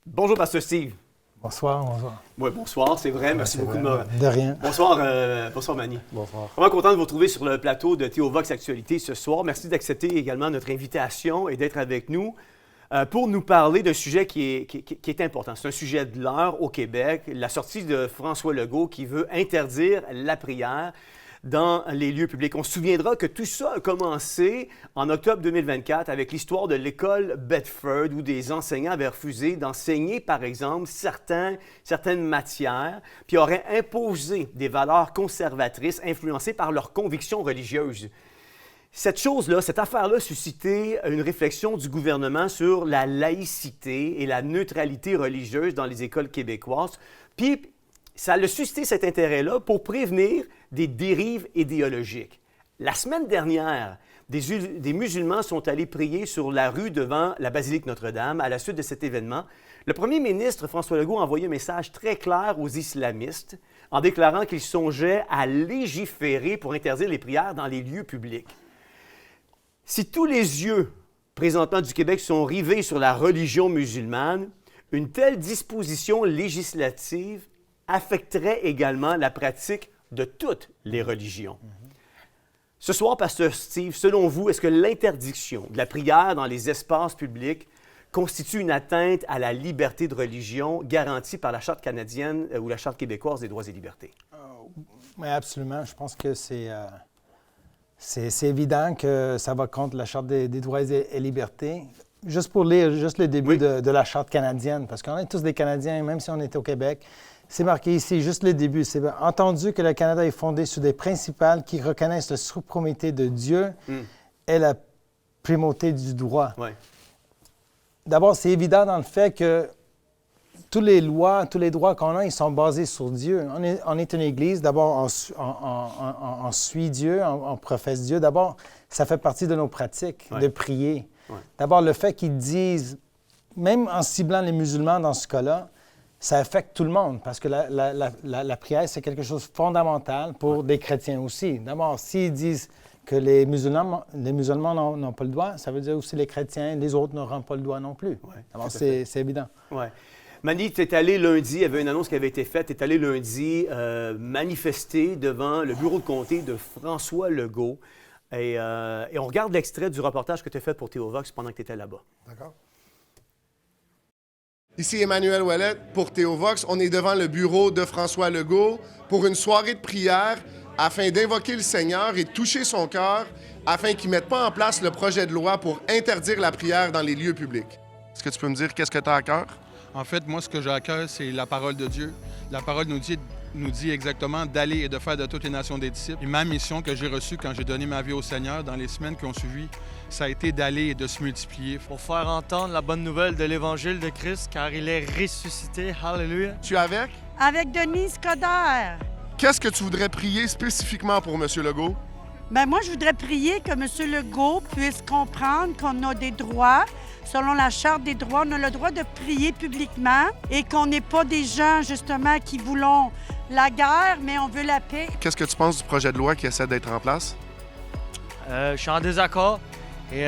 Bonjour, Pasteur Steve. Bonsoir, bonsoir. Oui, bonsoir, c'est vrai. Merci beaucoup de me... De rien. Bonsoir, Manny. Bonsoir. Vraiment content de vous retrouver sur le plateau de Théovox Actualité ce soir. Merci d'accepter également notre invitation et d'être avec nous pour nous parler d'un sujet qui est important. C'est un sujet de l'heure au Québec, la sortie de François Legault qui veut interdire la prière dans les lieux publics. On se souviendra que tout ça a commencé en octobre 2024 avec l'histoire de l'école Bedford où des enseignants avaient refusé d'enseigner, par exemple, certaines matières, puis auraient imposé des valeurs conservatrices influencées par leurs convictions religieuses. Cette chose-là, cette affaire-là a suscité une réflexion du gouvernement sur la laïcité et la neutralité religieuse dans les écoles québécoises. Puis, ça a suscité cet intérêt-là pour prévenir des dérives idéologiques. La semaine dernière, des musulmans sont allés prier sur la rue devant la basilique Notre-Dame à la suite de cet événement. Le premier ministre François Legault a envoyé un message très clair aux islamistes en déclarant qu'il songeait à légiférer pour interdire les prières dans les lieux publics. Si tous les yeux présentement du Québec sont rivés sur la religion musulmane, une telle disposition législative affecterait également la pratique de toutes les religions. Ce soir, Pasteur Steve, selon vous, est-ce que l'interdiction de la prière dans les espaces publics constitue une atteinte à la liberté de religion garantie par la Charte canadienne ou la Charte québécoise des droits et libertés? Oui, absolument. Je pense que c'est évident que ça va contre la Charte des droits et libertés. Juste pour lire juste le début de la Charte canadienne, parce qu'on est tous des Canadiens, même si on est au Québec. C'est marqué ici, juste le début. C'est entendu que le Canada est fondé sur des principes qui reconnaissent la suprêmatie de Dieu et la primauté du droit. Ouais. D'abord, c'est évident dans le fait que toutes les lois, tous les droits qu'on a, ils sont basés sur Dieu. On est une Église. D'abord, on suit Dieu, on professe Dieu. D'abord, ça fait partie de nos pratiques de prier. Ouais. D'abord, le fait qu'ils disent, même en ciblant les musulmans dans ce cas-là, ça affecte tout le monde parce que la prière, c'est quelque chose de fondamental pour des chrétiens aussi. D'abord, s'ils disent que les musulmans n'ont pas le droit, ça veut dire aussi les chrétiens, les autres n'auront pas le droit non plus. Ouais, d'abord, c'est évident. Ouais. Manny, tu es allé lundi, il y avait une annonce qui avait été faite, tu es allé lundi manifester devant le bureau de comté de François Legault. Et on regarde l'extrait du reportage que tu as fait pour Théovox pendant que tu étais là-bas. D'accord. Ici Emmanuel Ouellet pour Théovox. On est devant le bureau de François Legault pour une soirée de prière afin d'invoquer le Seigneur et de toucher son cœur afin qu'il ne mette pas en place le projet de loi pour interdire la prière dans les lieux publics. Est-ce que tu peux me dire qu'est-ce que tu as à cœur? En fait, moi, ce que j'ai à cœur, c'est la parole de Dieu. La parole nous dit exactement d'aller et de faire de toutes les nations des disciples. Et ma mission que j'ai reçue quand j'ai donné ma vie au Seigneur dans les semaines qui ont suivi, ça a été d'aller et de se multiplier. Pour faire entendre la bonne nouvelle de l'Évangile de Christ, car il est ressuscité. Alléluia. Tu es avec? Avec Denise Coderre. Qu'est-ce que tu voudrais prier spécifiquement pour M. Legault? Bien, moi, je voudrais prier que M. Legault puisse comprendre qu'on a des droits. Selon la Charte des droits, on a le droit de prier publiquement et qu'on n'est pas des gens, justement, qui voulons la guerre, mais on veut la paix. Qu'est-ce que tu penses du projet de loi qui essaie d'être en place? Je suis en désaccord et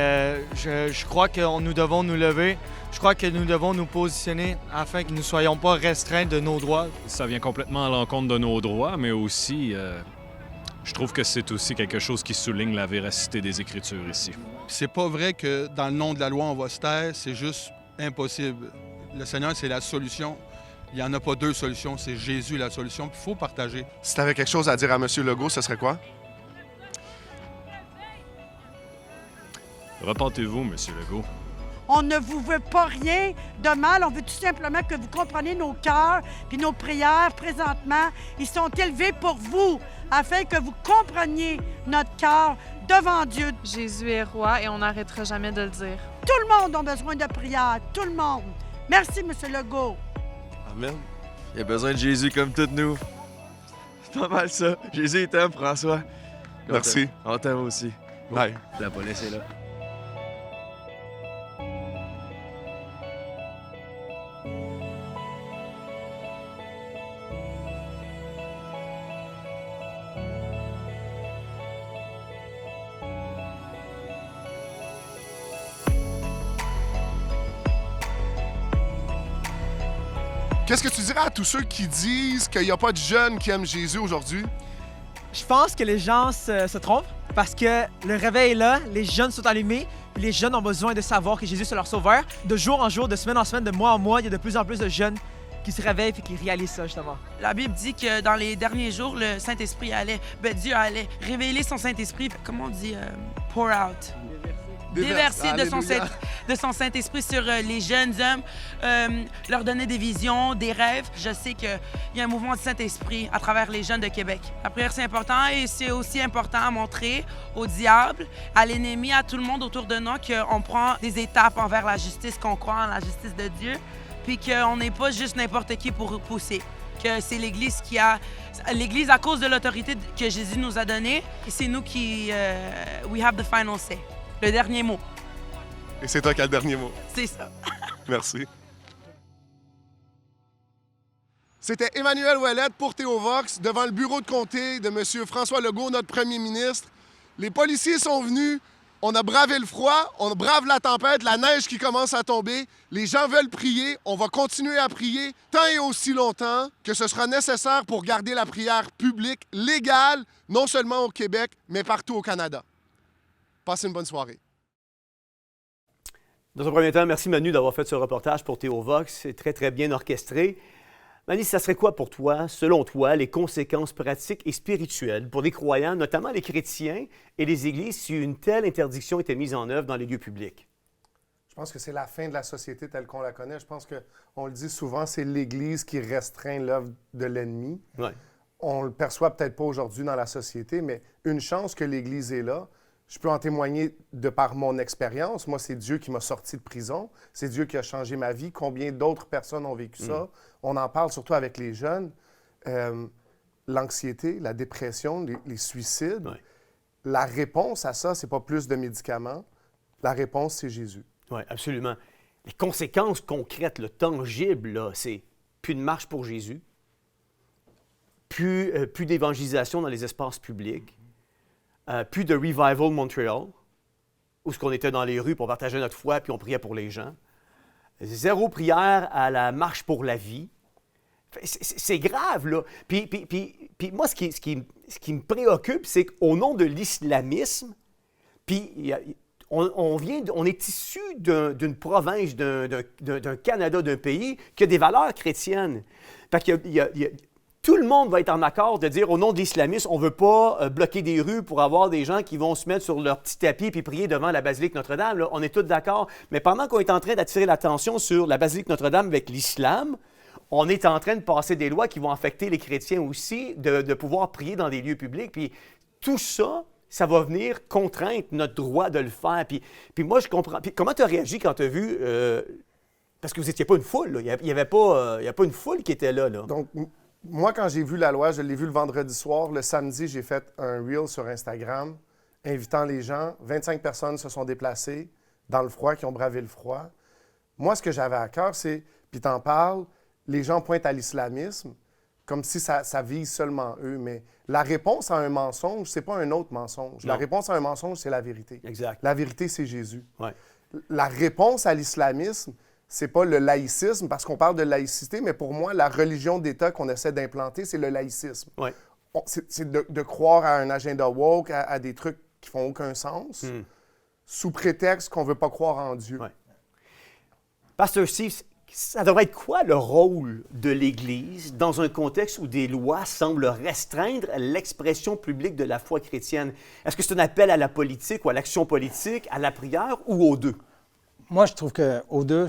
je crois que nous devons nous lever. Je crois que nous devons nous positionner afin que nous ne soyons pas restreints de nos droits. Ça vient complètement à l'encontre de nos droits, mais aussi, je trouve que c'est aussi quelque chose qui souligne la véracité des Écritures ici. C'est pas vrai que dans le nom de la loi, on va se taire. C'est juste impossible. Le Seigneur, c'est la solution. Il n'y en a pas deux solutions. C'est Jésus la solution. Puis il faut partager. Si tu avais quelque chose à dire à M. Legault, ce serait quoi? Repentez-vous, M. Legault. On ne vous veut pas rien de mal. On veut tout simplement que vous compreniez nos cœurs puis nos prières présentement. Ils sont élevés pour vous afin que vous compreniez notre cœur devant Dieu. Jésus est roi et on n'arrêtera jamais de le dire. Tout le monde a besoin de prière. Tout le monde. Merci, M. Legault. Amen. Il a besoin de Jésus comme toutes nous. C'est pas mal ça. Jésus il t'aime, François. Merci. On t'aime aussi. Bye. La police est là. Qu'est-ce que tu dirais à tous ceux qui disent qu'il n'y a pas de jeunes qui aiment Jésus aujourd'hui? Je pense que les gens se trompent parce que le réveil est là, les jeunes sont allumés, puis les jeunes ont besoin de savoir que Jésus est leur sauveur. De jour en jour, de semaine en semaine, de mois en mois, il y a de plus en plus de jeunes qui se réveillent et qui réalisent ça, justement. La Bible dit que dans les derniers jours, le Saint-Esprit allait, Dieu allait révéler son Saint-Esprit, comment on dit, pour out. Déverser de son Saint-Esprit sur les jeunes hommes, leur donner des visions, des rêves. Je sais qu'il y a un mouvement du Saint-Esprit à travers les jeunes de Québec. La prière, c'est important et c'est aussi important à montrer au diable, à l'ennemi, à tout le monde autour de nous qu'on prend des étapes envers la justice, qu'on croit en la justice de Dieu, puis qu'on n'est pas juste n'importe qui pour pousser. Que c'est l'Église qui a... L'Église, à cause de l'autorité que Jésus nous a donnée, c'est nous qui... we have the final say. Le dernier mot. Et c'est toi qui as le dernier mot. C'est ça. Merci. C'était Emmanuel Ouellette pour Théovox devant le bureau de comté de M. François Legault, notre premier ministre. Les policiers sont venus. On a bravé le froid, on brave la tempête, la neige qui commence à tomber. Les gens veulent prier. On va continuer à prier tant et aussi longtemps que ce sera nécessaire pour garder la prière publique légale, non seulement au Québec, mais partout au Canada. Passez une bonne soirée. Dans un premier temps, merci Manu d'avoir fait ce reportage pour Théovox. C'est très, très bien orchestré. Manu, ça serait quoi pour toi, selon toi, les conséquences pratiques et spirituelles pour les croyants, notamment les chrétiens et les églises, si une telle interdiction était mise en œuvre dans les lieux publics? Je pense que c'est la fin de la société telle qu'on la connaît. Je pense qu'on le dit souvent, c'est l'Église qui restreint l'œuvre de l'ennemi. Ouais. On le perçoit peut-être pas aujourd'hui dans la société, mais une chance que l'Église est là. Je peux en témoigner de par mon expérience. Moi, c'est Dieu qui m'a sorti de prison. C'est Dieu qui a changé ma vie. Combien d'autres personnes ont vécu ça? On en parle surtout avec les jeunes. L'anxiété, la dépression, les suicides. Ouais. La réponse à ça, c'est pas plus de médicaments. La réponse, c'est Jésus. Oui, absolument. Les conséquences concrètes, le tangible, là, c'est plus de marche pour Jésus, plus d'évangélisation dans les espaces publics, plus de Revival Montréal, où ce qu'on était dans les rues pour partager notre foi puis on priait pour les gens. Zéro prière à la marche pour la vie. C'est grave, là. Puis moi, ce qui me préoccupe, c'est qu'au nom de l'islamisme, puis on est issu d'une province, d'un Canada, d'un pays qui a des valeurs chrétiennes. Fait qu'il tout le monde va être en accord de dire, au nom de l'islamisme, on ne veut pas bloquer des rues pour avoir des gens qui vont se mettre sur leur petit tapis puis prier devant la basilique Notre-Dame. Là, on est tous d'accord. Mais pendant qu'on est en train d'attirer l'attention sur la basilique Notre-Dame avec l'islam, on est en train de passer des lois qui vont affecter les chrétiens aussi, de pouvoir prier dans des lieux publics. Puis tout ça, ça va venir contraindre notre droit de le faire. Puis moi, je comprends. Puis comment tu as réagi quand tu as vu... parce que vous n'étiez pas une foule, là. Il n'y avait pas une foule qui était là. Donc, moi, quand j'ai vu la loi, je l'ai vu le vendredi soir. Le samedi, j'ai fait un reel sur Instagram invitant les gens. 25 personnes se sont déplacées dans le froid, qui ont bravé le froid. Moi, ce que j'avais à cœur, c'est, puis t'en parles, les gens pointent à l'islamisme comme si ça vise seulement eux. Mais la réponse à un mensonge, c'est pas un autre mensonge. Non. La réponse à un mensonge, c'est la vérité. Exact. La vérité, c'est Jésus. Ouais. La réponse à l'islamisme, c'est pas le laïcisme, parce qu'on parle de laïcité, mais pour moi, la religion d'État qu'on essaie d'implanter, c'est le laïcisme. Ouais. C'est de croire à un agenda woke, à des trucs qui font aucun sens, sous prétexte qu'on veut pas croire en Dieu. Ouais. Pasteur Steve, ça devrait être quoi le rôle de l'Église dans un contexte où des lois semblent restreindre l'expression publique de la foi chrétienne? Est-ce que c'est un appel à la politique ou à l'action politique, à la prière ou aux deux? Moi, je trouve qu'aux deux,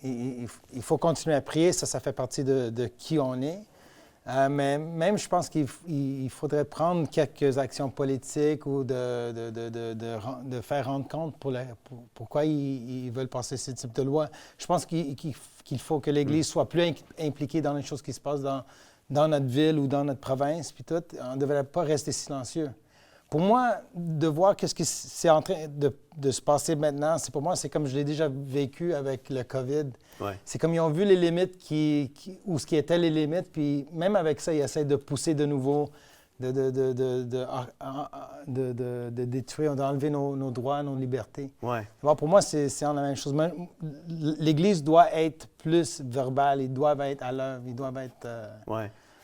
il faut continuer à prier. Ça fait partie de qui on est. Mais même, je pense qu'il faudrait prendre quelques actions politiques ou de faire rendre compte pourquoi ils veulent passer ce type de loi. Je pense qu'il faut que l'Église soit plus impliquée dans les choses qui se passent dans notre ville ou dans notre province. Puis tout, on ne devrait pas rester silencieux. Pour moi, de voir ce qui c'est en train de se passer maintenant, pour moi, c'est comme je l'ai déjà vécu avec le COVID. Ouais. C'est comme ils ont vu les limites où ce qui étaient les limites, puis même avec ça, ils essaient de pousser de nouveau de détruire, d'enlever nos droits, nos libertés. Ouais. Bon, pour moi, c'est la même chose. L'Église doit être plus verbale, ils doivent être à l'œuvre, ils doivent être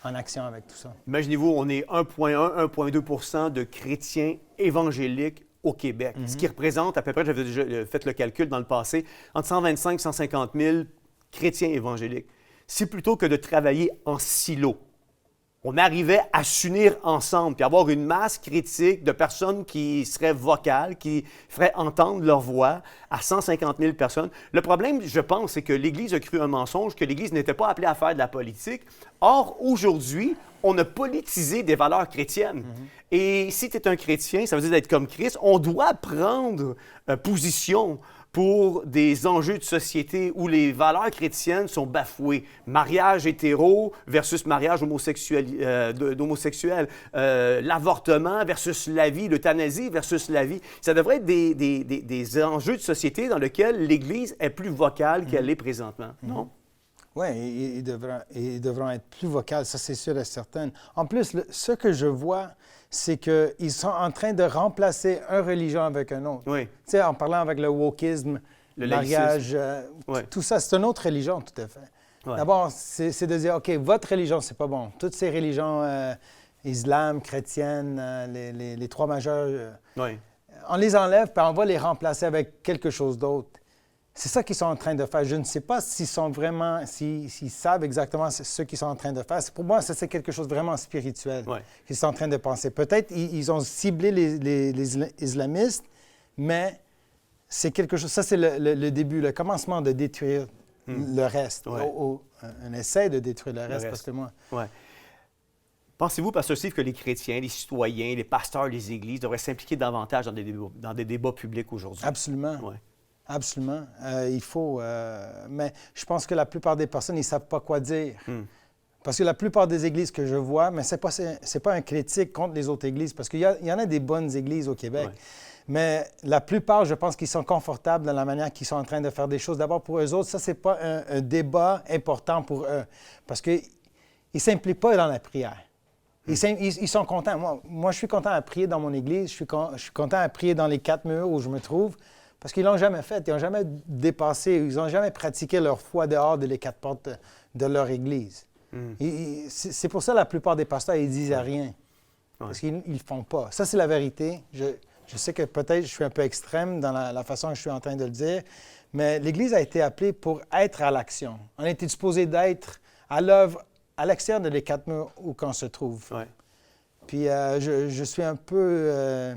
en action avec tout ça. Imaginez-vous, on est 1,1, 1,2 % de chrétiens évangéliques au Québec, ce qui représente à peu près, j'avais déjà fait le calcul dans le passé, entre 125 et 150 000 chrétiens évangéliques. Si plutôt que de travailler en silo, on arrivait à s'unir ensemble puis avoir une masse critique de personnes qui seraient vocales, qui feraient entendre leur voix à 150 000 personnes. Le problème, je pense, c'est que l'Église a cru un mensonge, que l'Église n'était pas appelée à faire de la politique. Or, aujourd'hui, on a politisé des valeurs chrétiennes. Et si tu es un chrétien, ça veut dire d'être comme Christ, on doit prendre position pour des enjeux de société où les valeurs chrétiennes sont bafouées. Mariage hétéro versus mariage d'homosexuels, l'avortement versus la vie, l'euthanasie versus la vie. Ça devrait être des enjeux de société dans lesquels l'Église est plus vocale qu'elle est présentement, non? Oui, ils devront être plus vocales, ça c'est sûr et certain. En plus, ce que je vois, c'est qu'ils sont en train de remplacer une religion avec un autre. Oui. Tu sais, en parlant avec le wokisme, le mariage, tout ça, c'est une autre religion, tout à fait. Ouais. D'abord, c'est de dire, OK, votre religion, c'est pas bon. Toutes ces religions, islam, chrétienne, les trois majeures, on les enlève, puis on va les remplacer avec quelque chose d'autre. C'est ça qu'ils sont en train de faire. Je ne sais pas s'ils savent exactement ce qu'ils sont en train de faire. Pour moi, ça, c'est quelque chose de vraiment spirituel qu'ils sont en train de penser. Peut-être ils ont ciblé les islamistes, mais c'est quelque chose... Ça, c'est le début, le commencement de détruire le reste. Un essai de détruire le reste, parce que moi... Pensez-vous, Pasteur Steve, que les chrétiens, les citoyens, les pasteurs, les églises devraient s'impliquer davantage dans des débats publics aujourd'hui? Absolument. Absolument. Il faut... mais je pense que la plupart des personnes, ils ne savent pas quoi dire. Parce que la plupart des églises que je vois, mais ce n'est pas un critique contre les autres églises, parce qu'il y en a des bonnes églises au Québec. Mais la plupart, je pense qu'ils sont confortables dans la manière qu'ils sont en train de faire des choses. D'abord, pour eux autres, ça, ce n'est pas un débat important pour eux. Parce qu'ils ne s'impliquent pas dans la prière. Ils sont contents. Moi, je suis content à prier dans mon église. Je suis content à prier dans les 4 murs où je me trouve. Parce qu'ils ne l'ont jamais fait, ils n'ont jamais dépassé, ils n'ont jamais pratiqué leur foi dehors des 4 portes de leur Église. C'est pour ça que la plupart des pasteurs, ils ne disent rien. Parce qu'ils ne le font pas. Ça, c'est la vérité. Je sais que peut-être je suis un peu extrême dans la façon que je suis en train de le dire, mais l'Église a été appelée pour être à l'action. On a été supposé d'être à l'œuvre, à l'extérieur de les 4 murs où on se trouve. Puis je suis un peu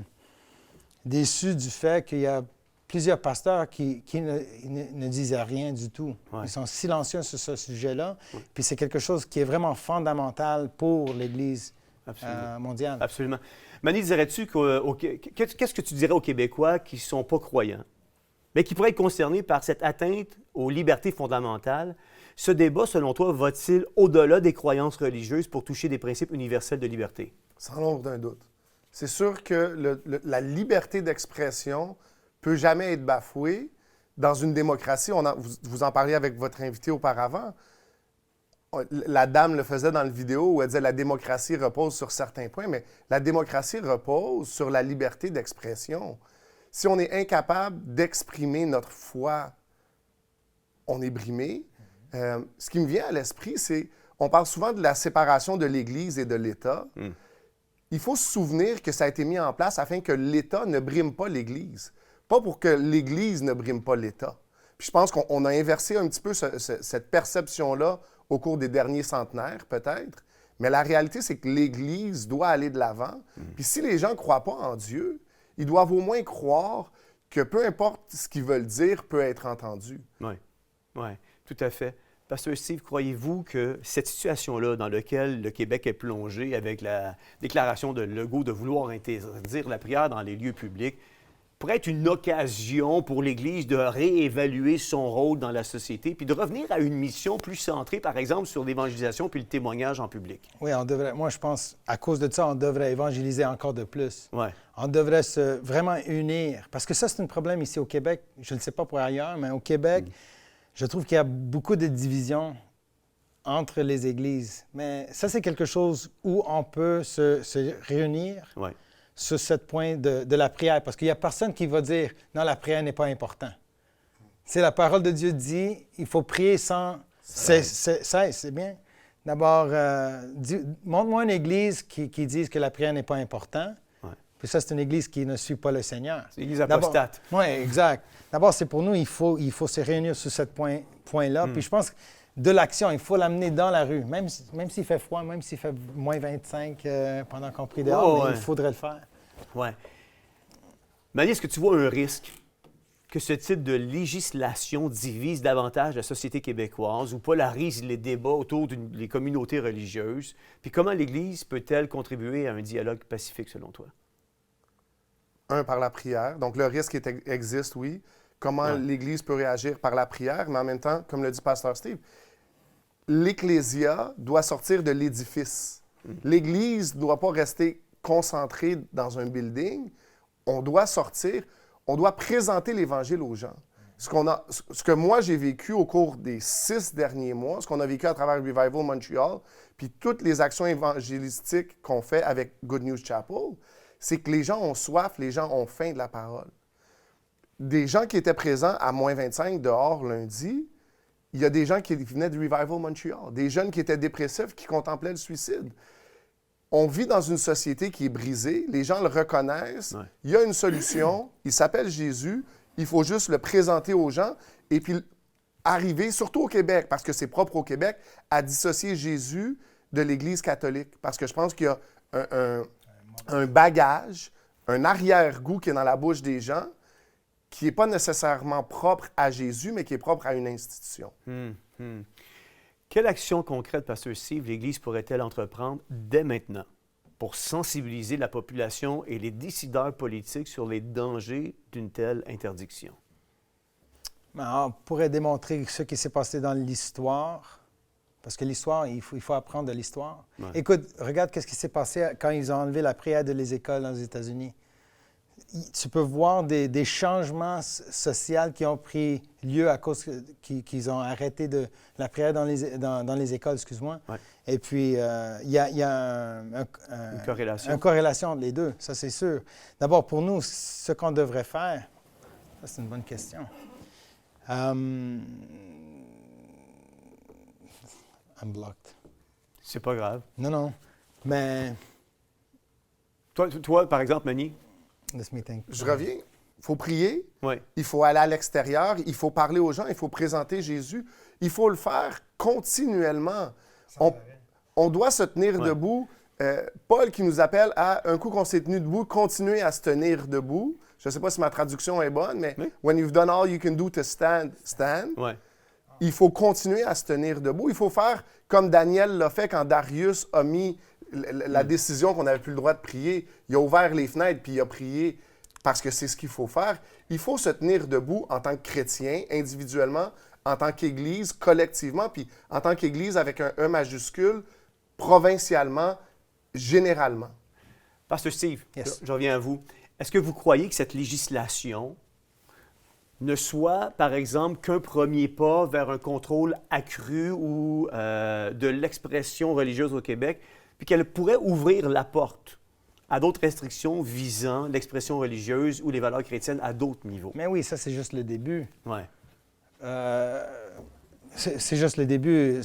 déçu du fait qu'il y a plusieurs pasteurs qui ne disaient rien du tout. Ils sont silencieux sur ce sujet-là. Puis c'est quelque chose qui est vraiment fondamental pour l'Église mondiale. Absolument. Manny, dirais-tu qu'est-ce que tu dirais aux Québécois qui ne sont pas croyants, mais qui pourraient être concernés par cette atteinte aux libertés fondamentales? Ce débat, selon toi, va-t-il au-delà des croyances religieuses pour toucher des principes universels de liberté? Sans l'ombre d'un doute. C'est sûr que la liberté d'expression peut jamais être bafoué dans une démocratie. Vous en parliez avec votre invité auparavant. La dame le faisait dans le vidéo où elle disait « la démocratie repose sur certains points », mais la démocratie repose sur la liberté d'expression. Si on est incapable d'exprimer notre foi, on est brimé. Ce qui me vient à l'esprit, c'est on parle souvent de la séparation de l'Église et de l'État. Il faut se souvenir que ça a été mis en place afin que l'État ne brime pas l'Église. Pas pour que l'Église ne brime pas l'État. Puis je pense qu'on a inversé un petit peu cette perception-là au cours des derniers centenaires, peut-être. Mais la réalité, c'est que l'Église doit aller de l'avant. Puis si les gens ne croient pas en Dieu, ils doivent au moins croire que peu importe ce qu'ils veulent dire peut être entendu. Oui, tout à fait. Pasteur Steve, croyez-vous que cette situation-là dans laquelle le Québec est plongé avec la déclaration de Legault de vouloir interdire la prière dans les lieux publics pourrait être une occasion pour l'Église de réévaluer son rôle dans la société puis de revenir à une mission plus centrée, par exemple, sur l'évangélisation puis le témoignage en public? Oui, moi, je pense, à cause de ça, on devrait évangéliser encore de plus. On devrait se vraiment unir. Parce que ça, c'est un problème ici au Québec. Je ne sais pas pour ailleurs, mais au Québec, je trouve qu'il y a beaucoup de divisions entre les églises. Mais ça, c'est quelque chose où on peut se réunir sur ce point de la prière. Parce qu'il n'y a personne qui va dire « Non, la prière n'est pas importante. » C'est la parole de Dieu dit « Il faut prier sans cesse. » C'est bien. D'abord, montre-moi une église qui dise que la prière n'est pas importante. Puis ça, c'est une église qui ne suit pas le Seigneur. C'est l'église apostate. Oui, exact. D'abord, c'est pour nous, il faut se réunir sur ce point-là. Puis je pense que de l'action, il faut l'amener dans la rue. Même s'il fait froid, même s'il fait moins 25 pendant qu'on prie dehors, mais il faudrait le faire. Oui. Mani, est-ce que tu vois un risque que ce type de législation divise davantage la société québécoise ou polarise les débats autour des communautés religieuses? Puis comment l'Église peut-elle contribuer à un dialogue pacifique, selon toi? Par la prière. Donc, le risque existe, oui. Comment l'Église peut réagir par la prière, mais en même temps, comme le dit Pasteur Steve, l'Ecclésia doit sortir de l'édifice. L'Église ne doit pas rester concentrée dans un building. On doit sortir, on doit présenter l'Évangile aux gens. Ce que moi, j'ai vécu au cours des 6 derniers mois, ce qu'on a vécu à travers Revival Montreal, puis toutes les actions évangélistiques qu'on fait avec Good News Chapel, c'est que les gens ont soif, les gens ont faim de la parole. Des gens qui étaient présents à moins 25 dehors lundi, il y a des gens qui venaient de Revival Montreal, des jeunes qui étaient dépressifs, qui contemplaient le suicide. On vit dans une société qui est brisée, les gens le reconnaissent, il y a une solution, il s'appelle Jésus, il faut juste le présenter aux gens et puis arriver, surtout au Québec, parce que c'est propre au Québec, à dissocier Jésus de l'Église catholique. Parce que je pense qu'il y a un bagage, un arrière-goût qui est dans la bouche des gens, qui n'est pas nécessairement propre à Jésus, mais qui est propre à une institution. Quelle action concrète, Pasteur Steve, l'Église pourrait-elle entreprendre dès maintenant pour sensibiliser la population et les décideurs politiques sur les dangers d'une telle interdiction? On pourrait démontrer ce qui s'est passé dans l'histoire, parce que l'histoire, il faut apprendre de l'histoire. Écoute, regarde ce qui s'est passé quand ils ont enlevé la prière de les écoles aux États-Unis. Tu peux voir des changements sociaux qui ont pris lieu à cause qu'ils ont arrêté la prière dans les écoles, excuse-moi. Et puis, il y a une corrélation entre les deux, ça c'est sûr. D'abord, pour nous, ce qu'on devrait faire, ça c'est une bonne question. I'm blocked. C'est pas grave. Non, mais... Toi, par exemple, Mani? Je reviens. Il faut prier. Il faut aller à l'extérieur. Il faut parler aux gens. Il faut présenter Jésus. Il faut le faire continuellement. On doit se tenir debout. Paul qui nous appelle à, un coup qu'on s'est tenu debout, continuer à se tenir debout. Je ne sais pas si ma traduction est bonne, mais « When you've done all you can do to stand, stand ». Il faut continuer à se tenir debout. Il faut faire comme Daniel l'a fait quand Darius a mis la décision qu'on n'avait plus le droit de prier. Il a ouvert les fenêtres puis il a prié parce que c'est ce qu'il faut faire. Il faut se tenir debout en tant que chrétien, individuellement, en tant qu'Église, collectivement, puis en tant qu'Église avec un E majuscule, provincialement, généralement. Pasteur Steve, je reviens à vous. Est-ce que vous croyez que cette législation ne soit, par exemple, qu'un premier pas vers un contrôle accru ou de l'expression religieuse au Québec, puis qu'elle pourrait ouvrir la porte à d'autres restrictions visant l'expression religieuse ou les valeurs chrétiennes à d'autres niveaux? Mais oui, ça, c'est juste le début. C'est juste le début.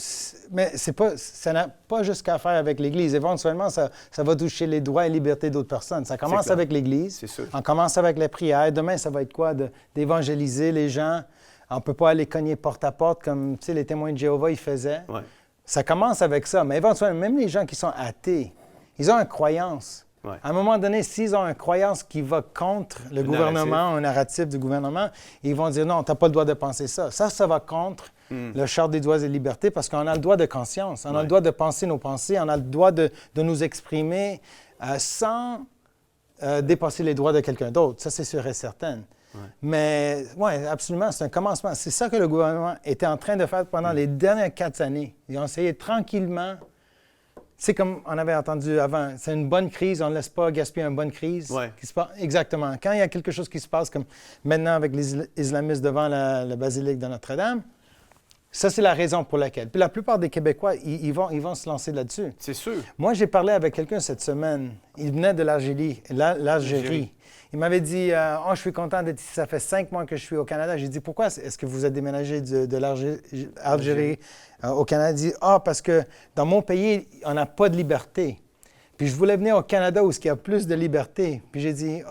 Mais ça n'a pas juste qu'à faire avec l'Église. Éventuellement, ça va toucher les droits et libertés d'autres personnes. Ça commence avec l'Église. C'est sûr. On commence avec les prières. Demain, ça va être quoi? D'évangéliser les gens. On ne peut pas aller cogner porte à porte comme les témoins de Jéhovah ils faisaient. Ça commence avec ça. Mais éventuellement, même les gens qui sont athées, ils ont une croyance. À un moment donné, s'ils ont une croyance qui va contre le gouvernement, un narratif du gouvernement, ils vont dire non, tu n'as pas le droit de penser ça. Ça va contre le Charte des droits et libertés parce qu'on a le droit de conscience, on a le droit de penser nos pensées, on a le droit de nous exprimer sans dépasser les droits de quelqu'un d'autre. Ça, c'est sûr et certain. Mais oui, absolument, c'est un commencement. C'est ça que le gouvernement était en train de faire pendant les dernières 4 années. Ils ont essayé tranquillement. C'est comme on avait entendu avant, c'est une bonne crise, on ne laisse pas gaspiller une bonne crise. Qui se passe. Exactement. Quand il y a quelque chose qui se passe, comme maintenant avec les islamistes devant la basilique de Notre-Dame, Ça, c'est la raison pour laquelle. Puis la plupart des Québécois, ils vont se lancer là-dessus. C'est sûr. Moi, j'ai parlé avec quelqu'un cette semaine. Il venait de l'Algérie. Il m'avait dit « je suis content d'être ici. Ça fait 5 mois que je suis au Canada. » J'ai dit « Pourquoi est-ce que vous êtes déménagé de l'Algérie au Canada? » Il dit « parce que dans mon pays, on n'a pas de liberté. Puis je voulais venir au Canada où il y a plus de liberté. » Puis j'ai dit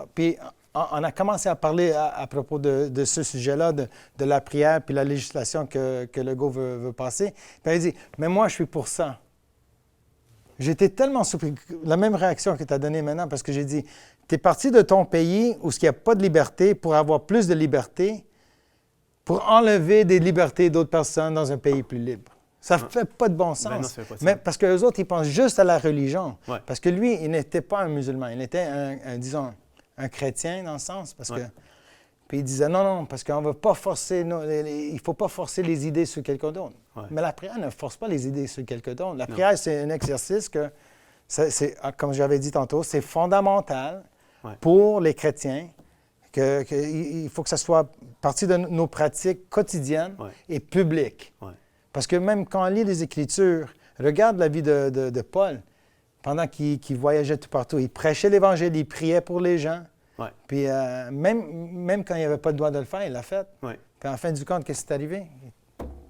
on a commencé à parler à propos de ce sujet-là, de la prière puis la législation que Legault veut passer. Puis il dit « Mais moi, je suis pour ça. » J'étais tellement surpris. La même réaction que tu as donnée maintenant, parce que j'ai dit « Tu es parti de ton pays où il n'y a pas de liberté pour avoir plus de liberté, pour enlever des libertés d'autres personnes dans un pays plus libre. » Ça ne fait pas de bon sens. Ben non, ça fait pas de sens. Mais parce que les autres, ils pensent juste à la religion. Ouais. Parce que lui, il n'était pas un musulman. Il était disons, un chrétien dans le sens. Parce que, puis il disait non, parce qu'on ne veut pas forcer, il ne faut pas forcer les idées sur quelqu'un d'autre. Ouais. Mais la prière ne force pas les idées sur quelqu'un d'autre. La prière, c'est un exercice que, comme j'avais dit tantôt, c'est fondamental pour les chrétiens. Il faut que ça soit partie de nos pratiques quotidiennes et publiques. Ouais. Parce que même quand on lit les Écritures, regarde la vie de Paul. Pendant qu'il voyageait tout partout, il prêchait l'Évangile, il priait pour les gens. Ouais. Puis même quand il n'y avait pas le droit de le faire, il l'a fait. Ouais. Puis en fin du compte, qu'est-ce qui est arrivé?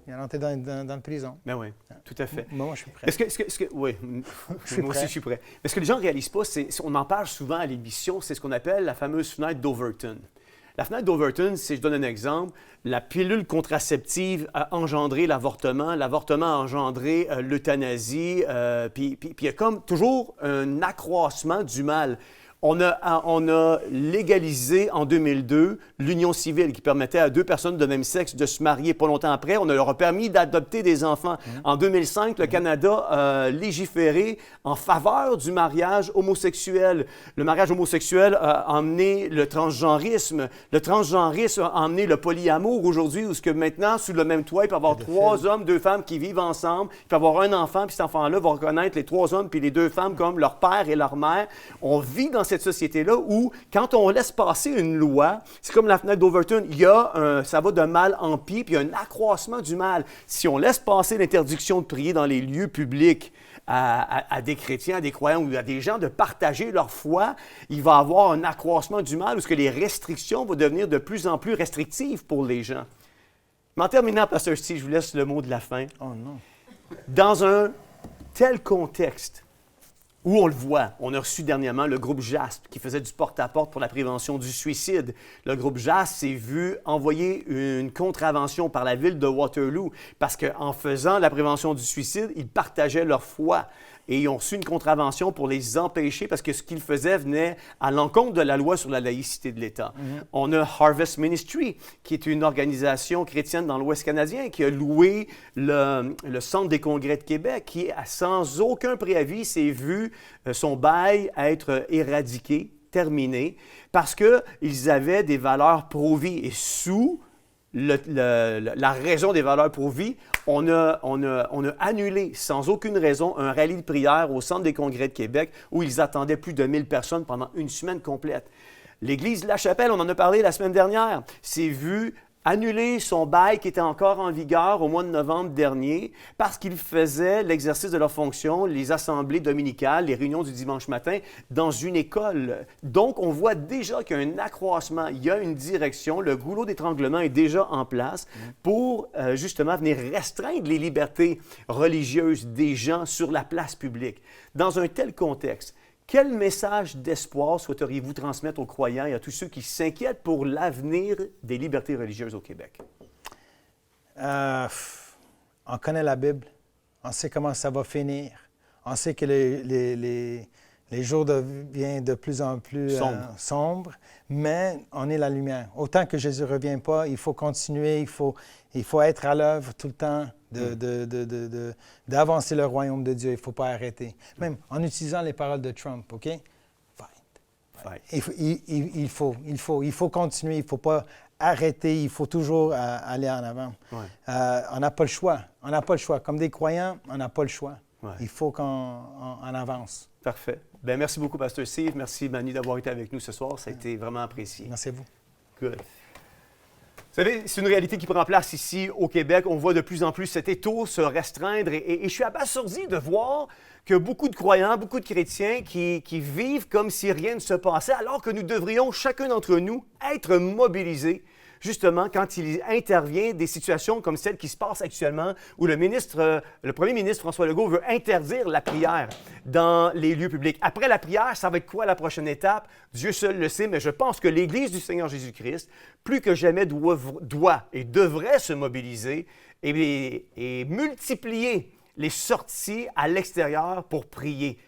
Il est rentré dans la prison. Ben oui, tout à fait. Moi, je suis prêt. Oui, moi aussi, je suis prêt. Mais ce que les gens ne réalisent pas, on en parle souvent à l'émission, c'est ce qu'on appelle la fameuse fenêtre d'Overton. La fenêtre d'Overton, je donne un exemple, la pilule contraceptive a engendré l'avortement a engendré l'euthanasie, puis il y a comme toujours un accroissement du mal. On a légalisé en 2002 l'union civile qui permettait à 2 personnes de même sexe de se marier. Pas longtemps après, on leur a permis d'adopter des enfants. En 2005, le Canada a légiféré en faveur du mariage homosexuel. Le mariage homosexuel a emmené le transgenrisme. Le transgenrisme a emmené le polyamour aujourd'hui, où ce que maintenant, sous le même toit, il peut y avoir 3 hommes, 2 femmes qui vivent ensemble. Il peut y avoir un enfant, puis cet enfant-là va reconnaître les 3 hommes puis les 2 femmes comme leur père et leur mère. On vit dans cette société-là où, quand on laisse passer une loi, c'est comme la fenêtre d'Overton, ça va de mal en pis, puis il y a un accroissement du mal. Si on laisse passer l'interdiction de prier dans les lieux publics à des chrétiens, à des croyants ou à des gens de partager leur foi, il va y avoir un accroissement du mal où ce que les restrictions vont devenir de plus en plus restrictives pour les gens. Mais en terminant, Pasteur Steve, je vous laisse le mot de la fin. Oh non. Dans un tel contexte, où on le voit, on a reçu dernièrement le groupe JASP qui faisait du porte-à-porte pour la prévention du suicide. Le groupe JASP s'est vu envoyer une contravention par la ville de Waterloo parce qu'en faisant la prévention du suicide, ils partageaient leur foi. Et ils ont reçu une contravention pour les empêcher parce que ce qu'ils faisaient venait à l'encontre de la loi sur la laïcité de l'État. On a Harvest Ministry, qui est une organisation chrétienne dans l'Ouest canadien, qui a loué le Centre des congrès de Québec, qui, sans aucun préavis, s'est vu son bail être éradiqué, terminé, parce qu'ils avaient des valeurs pro-vie. Et sous la raison des valeurs pro-vie, on a annulé sans aucune raison un rallye de prière au Centre des congrès de Québec où ils attendaient plus de 1000 personnes pendant une semaine complète. L'Église de la Chapelle, on en a parlé la semaine dernière, s'est vue annuler son bail qui était encore en vigueur au mois de novembre dernier parce qu'ils faisaient l'exercice de leur fonction, les assemblées dominicales, les réunions du dimanche matin dans une école. Donc, on voit déjà qu'il y a un accroissement, il y a une direction, le goulot d'étranglement est déjà en place pour justement venir restreindre les libertés religieuses des gens sur la place publique. Dans un tel contexte, quel message d'espoir souhaiteriez-vous transmettre aux croyants et à tous ceux qui s'inquiètent pour l'avenir des libertés religieuses au Québec? On connaît la Bible. On sait comment ça va finir. On sait que les jours deviennent de plus en plus sombres, mais on est la lumière. Autant que Jésus ne revient pas, il faut continuer, il faut être à l'œuvre tout le temps, d'avancer le royaume de Dieu. Il ne faut pas arrêter. Même en utilisant les paroles de Trump, OK? Fight. Il faut continuer, il ne faut pas arrêter, il faut toujours aller en avant. On n'a pas le choix. On n'a pas le choix. Comme des croyants, on n'a pas le choix. Il faut qu'on avance. Parfait. Bien, merci beaucoup, Pasteur Steve. Merci, Manu, d'avoir été avec nous ce soir. Ça a été vraiment apprécié. Merci à vous. Good. savez, c'est une réalité qui prend place ici au Québec. On voit de plus en plus cet étau se restreindre et je suis abasourdi de voir que beaucoup de croyants, beaucoup de chrétiens qui vivent comme si rien ne se passait, alors que nous devrions, chacun d'entre nous, être mobilisés, justement, quand il intervient des situations comme celle qui se passe actuellement, où le premier ministre François Legault veut interdire la prière dans les lieux publics. Après la prière, ça va être quoi la prochaine étape? Dieu seul le sait, mais je pense que l'Église du Seigneur Jésus-Christ, plus que jamais, doit et devrait se mobiliser et multiplier les sorties à l'extérieur pour prier.